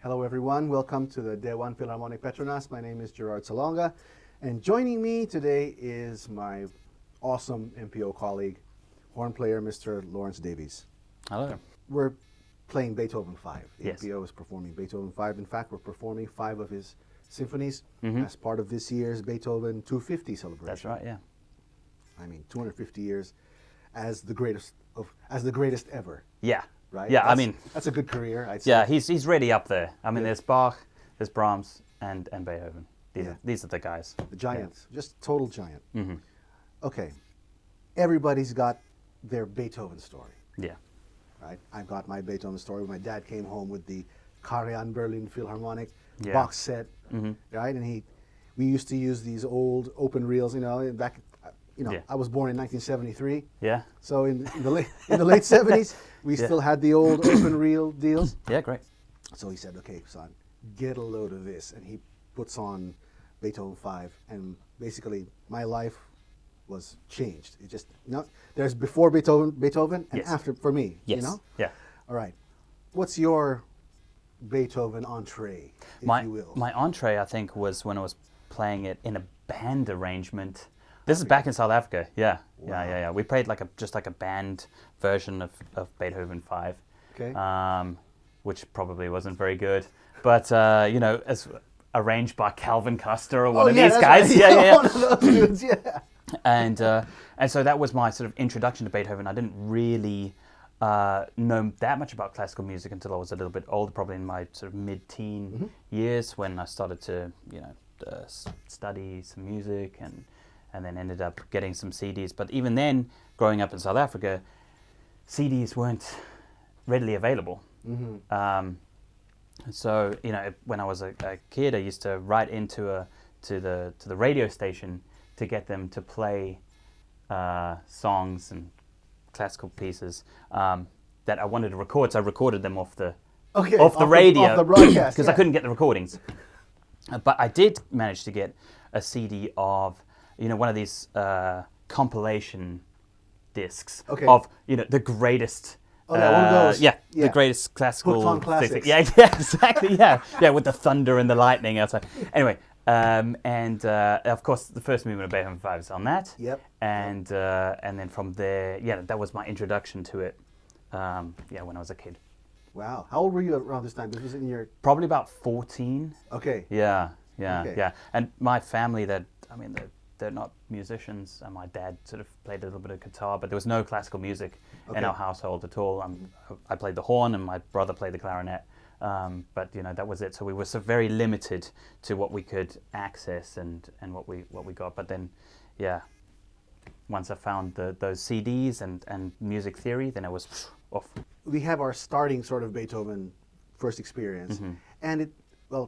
Hello everyone, welcome to the Dewan Philharmonic Petronas. My name is Gerard Salonga, and joining me today is my awesome MPO colleague, horn player Mr. Laurence Davies. Hello. We're playing Beethoven 5. The Yes. MPO is performing Beethoven 5. In fact, we're performing 5 of his symphonies as part of this year's Beethoven 250 celebration. That's right, yeah. I mean, 250 years as the greatest ever. Yeah. Right? Yeah, I mean, that's a good career, I'd say. yeah, he's really up there. I mean, Yeah. there's Bach, there's Brahms, and Beethoven. Yeah. These are the guys. The giants, just total giant. Mm-hmm. Okay, everybody's got their Beethoven story, Yeah. right? I've got my Beethoven story. My dad came home with the Karajan Berlin Philharmonic Yeah. box set, Mm-hmm. right? And we used to use these old open reels, back. Yeah. I was born in 1973, Yeah. so in the late 70s, we Yeah. still had the old open reel deals. Yeah, great. So he said, "Okay, son, get a load of this," and he puts on Beethoven 5, and basically my life was changed. It just there's before Beethoven, and Yes. after for me. Yes. Yeah. All right. What's your Beethoven entree, if you will? My entree, I think, was when I was playing it in a band arrangement. This is back in South Africa. Yeah. Wow. Yeah. We played just like a band version of Beethoven 5. Okay. Which probably wasn't very good, but as arranged by Calvin Custer or one of these that's guys. right. Yeah. One of those dudes, yeah. And so that was my sort of introduction to Beethoven. I didn't really know that much about classical music until I was a little bit older, probably in my sort of mid-teen years, when I started to study some music and then ended up getting some CDs. But even then, growing up in South Africa, CDs weren't readily available. So when I was a kid, I used to write into to the radio station to get them to play songs and classical pieces that I wanted to record. So I recorded them off the radio, off the broadcast, because I couldn't get the recordings. But I did manage to get a CD of one of these compilation discs of the greatest. Oh, yeah, one of those. Yeah, the greatest classical. Hooked on classics. Yeah, exactly. Yeah, with the thunder and the lightning outside. Anyway, and of course, the first movement of Beethoven 5 is on that. Yep. And then from there, that was my introduction to it. When I was a kid. Wow. How old were you around this time? This was in your... Probably about 14. Okay. Yeah. Okay. And my family, they're not musicians, and my dad sort of played a little bit of guitar, but there was no classical music in our household at all. I played the horn, and my brother played the clarinet, but that was it. So we were so very limited to what we could access and what we got. But then, once I found those CDs and music theory, then I was off. We have our starting sort of Beethoven first experience, and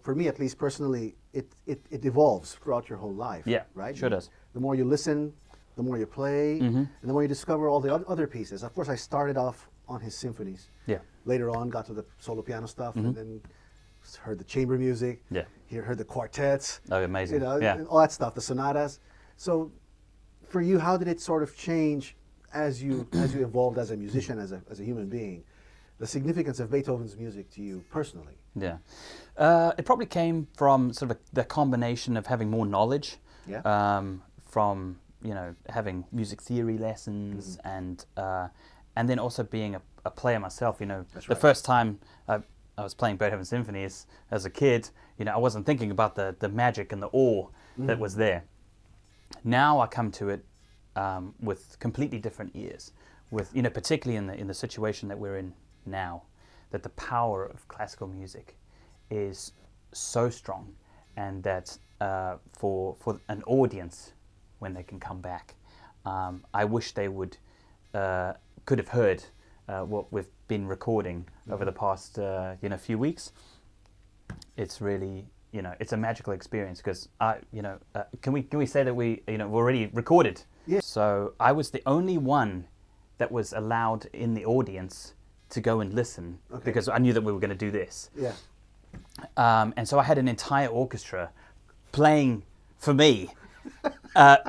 for me at least personally, it evolves throughout your whole life. Yeah, right. Sure does. The more you listen, the more you play, and the more you discover all the other pieces. Of course, I started off on his symphonies. Yeah. Later on, got to the solo piano stuff, and then heard the chamber music. Yeah. Heard the quartets. Oh, amazing. And all that stuff, the sonatas. So, for you, how did it sort of change as you evolved as a musician, as a human being? The significance of Beethoven's music to you personally? Yeah. It probably came from sort of the combination of having more knowledge, from having music theory lessons, and then also being a player myself. The first time I was playing Beethoven symphonies as a kid, I wasn't thinking about the magic and the awe that was there. Now I come to it with completely different ears, with particularly in the situation that we're in now, that the power of classical music is so strong, and that for an audience, when they can come back, I wish they could have heard what we've been recording over the past few weeks. It's really it's a magical experience, because can we say that we already recorded? Yeah. So I was the only one that was allowed in the audience to go and listen, because I knew that we were going to do this. Yeah. And so I had an entire orchestra playing for me,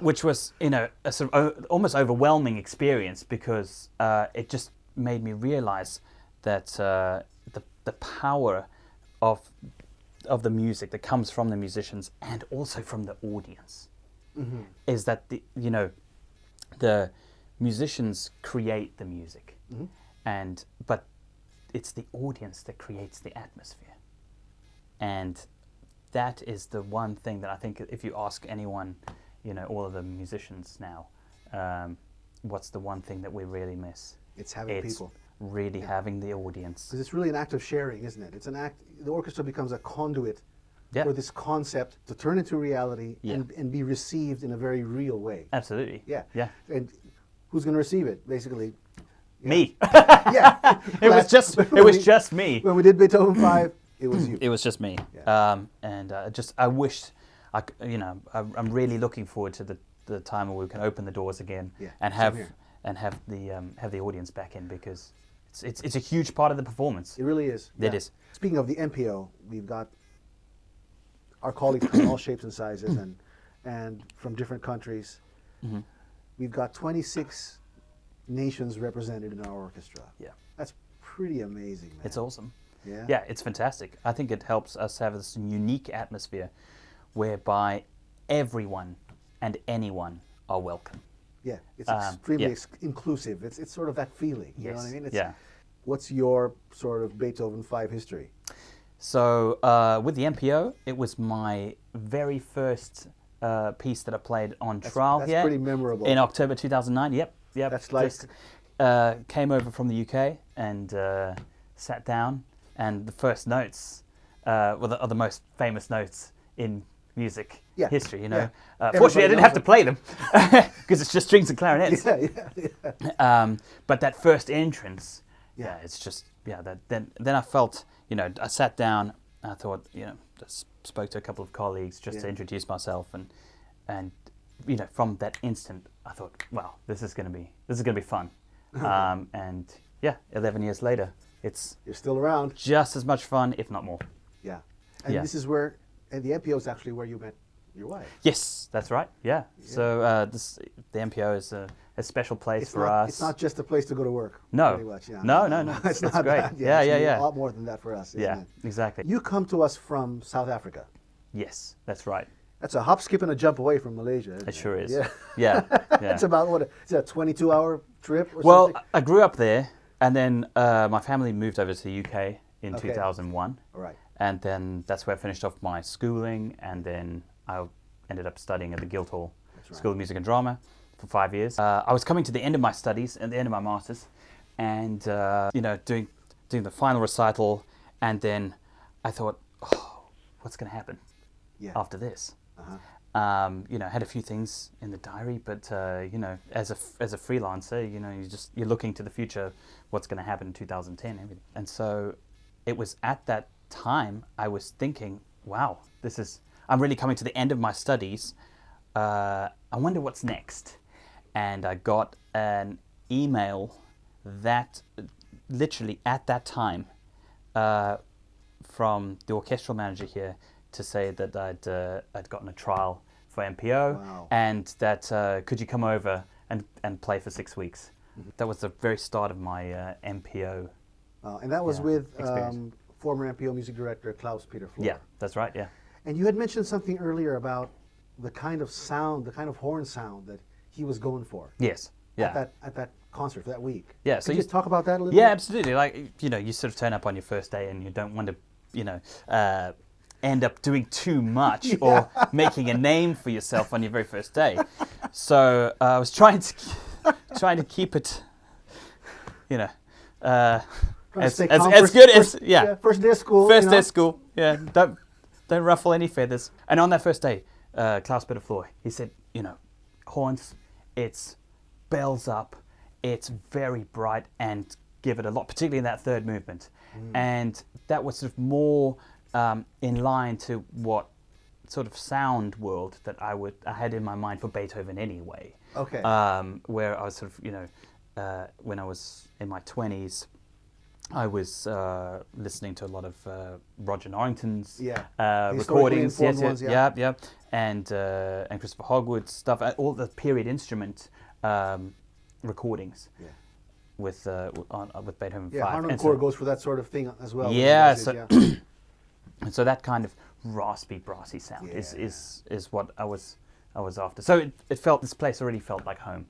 which was, a sort of almost overwhelming experience, because it just made me realize that the power of the music that comes from the musicians and also from the audience is that the musicians create the music, but it's the audience that creates the atmosphere, and that is the one thing that I think if you ask anyone, all of the musicians now, what's the one thing that we really miss? It's having people. Really having the audience. Because it's really an act of sharing, isn't it? It's an act. The orchestra becomes a conduit for this concept to turn into reality and be received in a very real way. Absolutely. Yeah. Yeah. And who's going to receive it? Basically, me. Yeah. It was just me. When we did Beethoven 5, it was you. It was just me. Yeah. I wish, I'm really looking forward to the time where we can open the doors again and have the audience back in, because it's a huge part of the performance. It really is. It is. Speaking of the MPO, we've got our colleagues from all shapes and sizes and from different countries. We've got 26 nations represented in our orchestra. Yeah. That's pretty amazing, man. It's awesome. Yeah. Yeah, it's fantastic. I think it helps us have this unique atmosphere whereby everyone and anyone are welcome. Yeah, it's extremely inclusive. It's sort of that feeling. You know what I mean? What's your sort of Beethoven 5 history? So with the MPO, it was my very first piece that I played on trial here. That's pretty memorable. In October 2009. Yep. That's like... Just, came over from the UK and sat down, and the first notes are the most famous notes in music history, Fortunately, I didn't have to play them because it's just strings and clarinets. But that first entrance, it's just, then I felt, I sat down, I thought, spoke to a couple of colleagues just to introduce myself, and from that instant, I thought, wow, this is going to be fun. And 11 years later, you're still around. Just as much fun, if not more. Yeah. And this is where, and the MPO is actually where you met your wife. Yes, that's right. Yeah. So the MPO is a special place for us. It's not just a place to go to work. No. Pretty much, No. It's That's not great. that. Yeah. A lot more than that for us. Isn't it? Exactly. You come to us from South Africa. Yes, that's right. That's a hop, skip, and a jump away from Malaysia. It sure is. Yeah. It's about what? Is it a 22-hour trip? Or something? I grew up there, and then my family moved over to the UK in 2001. All right. And then that's where I finished off my schooling, and then I ended up studying at the Guildhall School of Music and Drama for 5 years. I was coming to the end of my studies, at the end of my masters, and doing the final recital, and then I thought, what's going to happen after this? Had a few things in the diary, but as a freelancer, you're looking to the future, what's going to happen in 2010, everything. And so it was at that time I was thinking, wow, I'm really coming to the end of my studies. I wonder what's next. And I got an email that literally at that time from the orchestral manager here to say that I'd gotten a trial for MPO, and that could you come over and play for 6 weeks. That was the very start of my MPO. And that was with former MPO music director Klaus-Peter Flor. Yeah, that's right, yeah. And you had mentioned something earlier about the kind of sound, the kind of horn sound that he was going for. Yes, yeah. At that concert for that week. Yeah, so you talk about that a little bit? Yeah, absolutely. Like, you sort of turn up on your first day and you don't want to, end up doing too much or making a name for yourself on your very first day. So I was trying to keep it, as good as first day of school. First day of school. Yeah, don't ruffle any feathers. And on that first day, Klaus-Peter Flor, he said, horns, it's bells up, it's very bright, and give it a lot, particularly in that third movement. And that was sort of more in line to what sort of sound world that I had in my mind for Beethoven anyway. Okay. Where I was sort of, when I was in my 20s, I was listening to a lot of Roger Norrington's recordings, and Christopher Hogwood's stuff, all the period instrument recordings with Beethoven 5. Harnoncourt goes for that sort of thing as well. Yeah, so And so that kind of raspy, brassy sound Yeah. is what I was after. So it felt, this place already felt like home.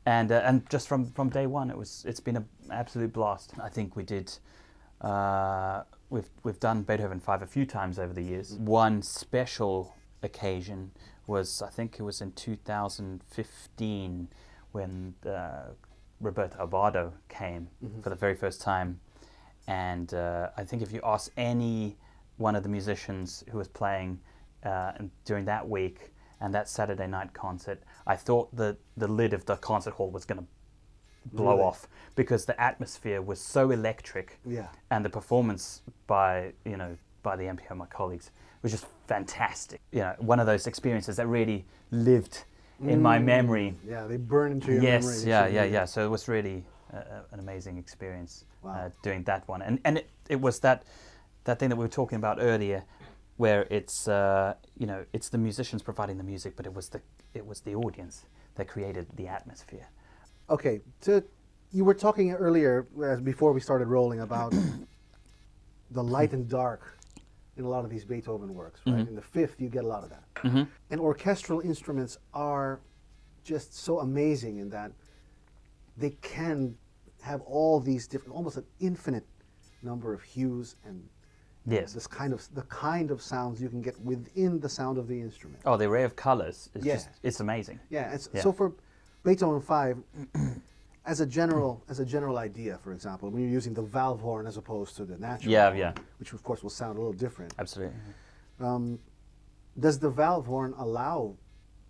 And just from day one, it's been an absolute blast. I think we did. We've done Beethoven 5 a few times over the years. One special occasion was, I think it was in 2015, when Roberto Abbado came for the very first time. And I think if you ask any one of the musicians who was playing during that week and that Saturday night concert, I thought the lid of the concert hall was going to blow off, because the atmosphere was so electric, and the performance by the MPO, my colleagues, was just fantastic. One of those experiences that really lived in my memory. Yeah, they burn into your memory. Yes, yeah. So it was really an amazing experience doing that one, and it was that thing that we were talking about earlier, where it's it's the musicians providing the music, but it was the audience that created the atmosphere. Okay, you were talking earlier, before we started rolling, about the light and dark in a lot of these Beethoven works, right? In the Fifth, you get a lot of that. And orchestral instruments are just so amazing in that they can have all these different, almost an infinite number of hues and the kind of sounds you can get within the sound of the instrument. Oh, the array of colors is it's amazing. So for Beethoven 5, as a general idea, for example, when you're using the valve horn as opposed to the natural horn, which of course will sound a little different. Absolutely. Does the valve horn allow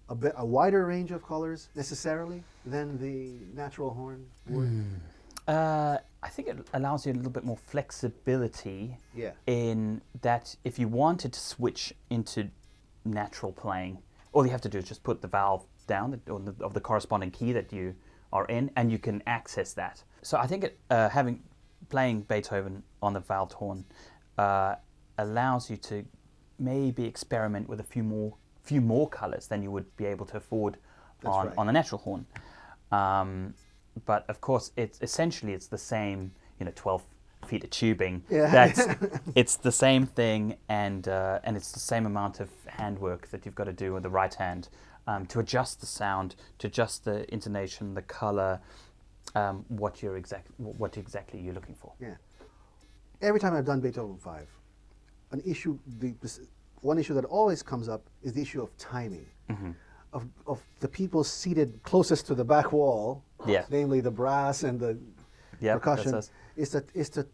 a wider range of colors necessarily than the natural horn would? I think it allows you a little bit more flexibility in that if you wanted to switch into natural playing, all you have to do is just put the valve down of the corresponding key that you are in, and you can access that. So I think playing Beethoven on the valved horn allows you to maybe experiment with a few more colors than you would be able to afford on the natural horn. But of course, it's the same, 12 feet of tubing. It's the same thing, and it's the same amount of handwork that you've got to do with the right hand to adjust the sound, to adjust the intonation, the color, what exactly you're looking for. Yeah. Every time I've done Beethoven 5, one issue that always comes up is the issue of timing. Of the people seated closest to the back wall, namely the brass and the percussion, is to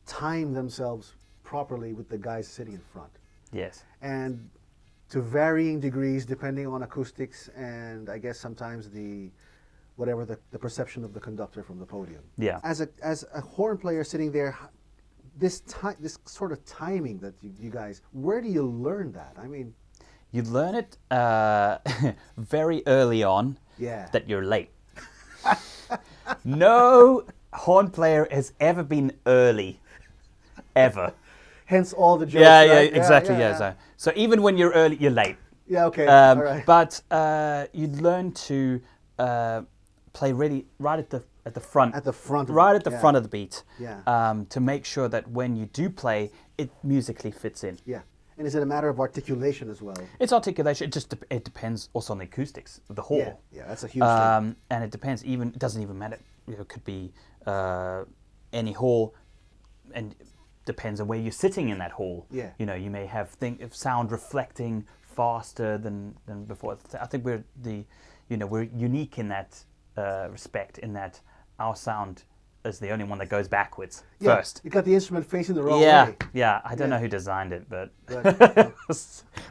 time themselves properly with the guys sitting in front. Yes. And to varying degrees depending on acoustics and I guess sometimes the perception of the conductor from the podium. Yeah. As a horn player sitting there, this sort of timing that you guys, where do you learn that? I mean, you learn it very early on that you're late. No horn player has ever been early, ever. Hence all the jokes. Exactly. So even when you're early, you're late. Yeah, okay. All right. But you learn to play really right at the front. At the front. Right at the front of the beat. Yeah. To make sure that when you do play, it musically fits in. Yeah. And is it a matter of articulation as well? It's articulation. It depends also on the acoustics of the hall. Yeah, that's a huge thing. And it depends. It doesn't even matter. It could be any hall, and depends on where you're sitting in that hall. Yeah. You may have sound reflecting faster than before. I think we're unique in that respect, in that our sound is the only one that goes backwards first. You got the instrument facing the wrong way. Yeah. I don't know who designed it, but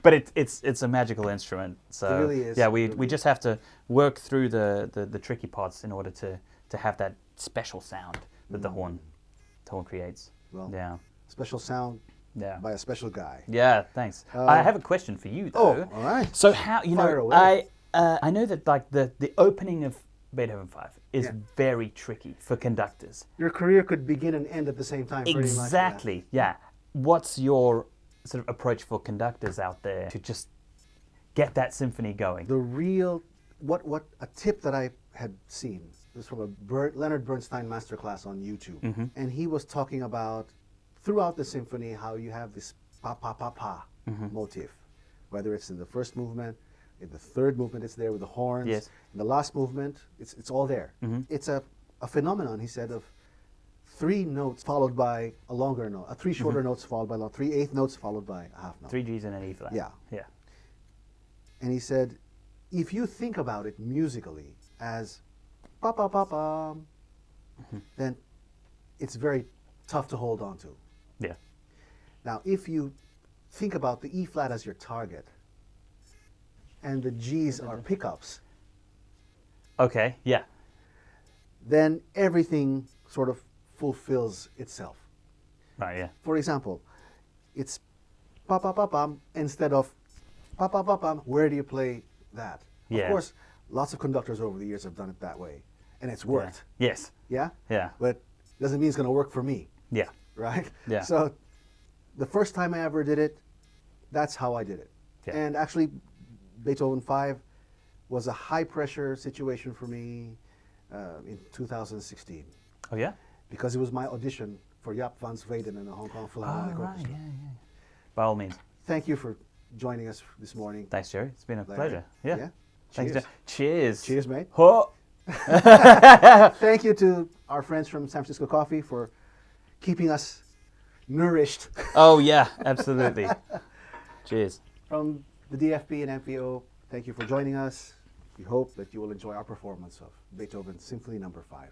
but it's a magical instrument. So it really is. Yeah, we just have to work through the tricky parts in order to have that special sound that the horn creates. Well, special sound by a special guy. Yeah, thanks. I have a question for you though. Oh, all right. So how I know that like the opening of Beethoven 5 is very tricky for conductors. Your career could begin and end at the same time. Exactly. Yeah. What's your sort of approach for conductors out there to just get that symphony going? The real a tip that I had seen was from a Leonard Bernstein masterclass on YouTube, and he was talking about throughout the symphony how you have this pa pa pa pa motif, whether it's in the first movement, in the third movement it's there with the horns, Yes. in the last movement it's all there. It's a phenomenon, he said, of 3 notes followed by a longer note, 3 shorter notes followed by 3 eighth notes followed by a half note. 3 Gs and an E flat. Yeah. Yeah. And he said, if you think about it musically as pa pa pa pa, then it's very tough to hold on to. Yeah. Now, if you think about the E flat as your target, and the Gs are pickups, Okay. Yeah. then everything sort of fulfills itself. Right. Yeah. For example, it's pa pa pa pam instead of pa pa pa pam. Where do you play that? Yeah. Of course, lots of conductors over the years have done it that way, and it's worked. Yes. Yeah. Yeah. But doesn't mean it's going to work for me, Yeah. right? Yeah. So, the first time I ever did it, that's how I did it. Yeah. And actually, Beethoven 5 was a high pressure situation for me in 2016. Oh yeah. Because it was my audition for Jaap van Zweden in the Hong Kong Philharmonic Orchestra. Yeah. By all means. Thank you for joining us this morning. Thanks, Jerry. It's been a Larry. pleasure. Yeah. Yeah. Thanks, Cheers. Cheers. Cheers, mate. Ho! Thank you to our friends from San Francisco Coffee for keeping us nourished. Oh yeah, absolutely. Cheers. From the DFP and MPO, thank you for joining us. We hope that you will enjoy our performance of Beethoven Symphony No. 5.